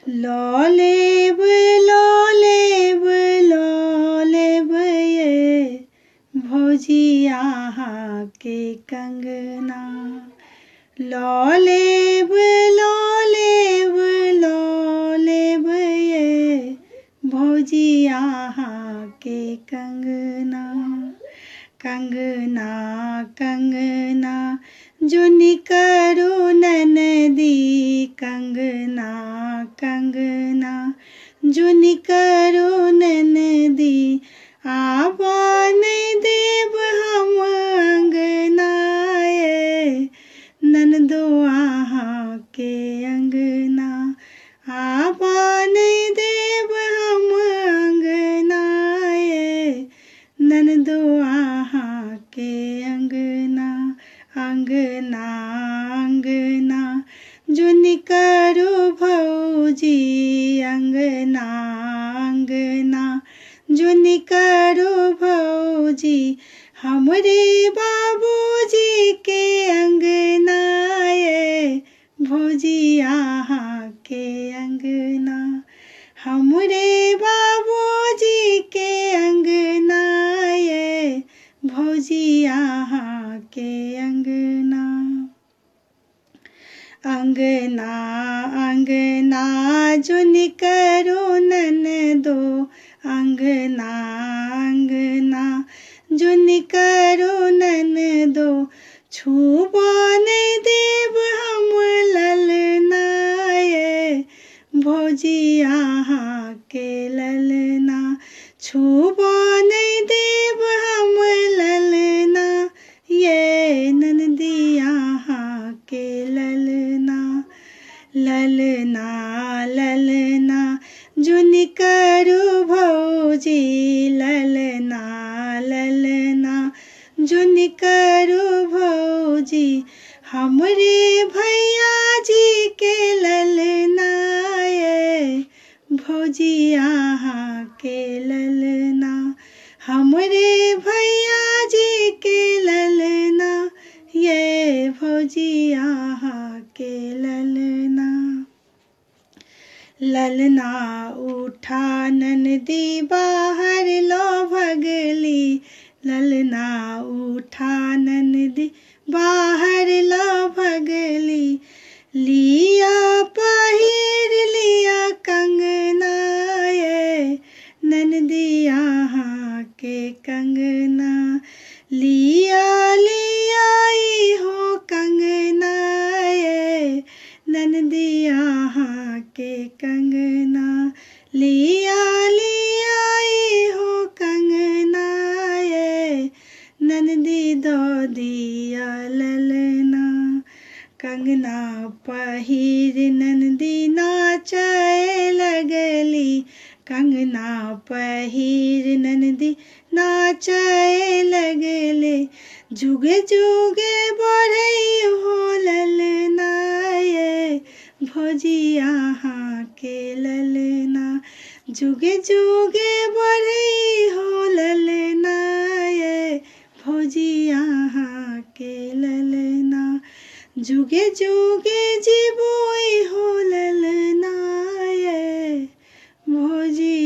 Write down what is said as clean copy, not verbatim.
लौलेब लौलेब लौलेब ये भौजिया के कंगना। लौलेब लौलेब लौलेब ये भौजिया के कंगना। कंगना कंगना जुनि करो ननदी, कंगना कंगना जुनि करो ननदी। आबा नहीं देव हम अंगना ये ननदो आहा के अंगना। आबा नहीं देव हम अंगना ये ननदो आहा के अंगना। अंगना अंगना जुनि करो भौजी, अंगना अंगना जुनि करो भौजी। हमरे बाबूजी के अंगना ये भौजिया के अंगना। हमरे बाबूजी के अंगना ये भौजिया के अंगना। अंगना अंगना जुनि करो ननदो, अंगना अंगना जुनि करो ननदो। छूबा नहीं देव हम ललना ये भौजिया के ललना। छूबा नहीं देव हम ललना ये ननदिया के ललना। ललना ललना जुनि करो भौजी, ललना ललना जुनि करो भौजी। हमरे भैया जी के ललना ये भौजिया के ललना। हमरे भैया जी के ललना ये भौजिया के ललना। ललना उठा ननदी बाहर लो भगली, ललना उठा ननदी बाहर लो भगली। लिया पहिर लिया कंगना ये ननदिया के कंगना। लिया लिया हो कंगना ये ननदिया के कंगना। लिया लिया हो कंगना ये ननदी दो दिया ललना। कंगना पहिर ननदी नाचे लगली, कंगना पहिर ननदी नाचे लगले। जुगे जुगे बढ़ई हो ललना ये भौजिया के ललना। जुगे जुगे बढ़ई हो ललना ये भौजिया के ललना। जुगे जुगे जीबोई हो ललना ये भौजी।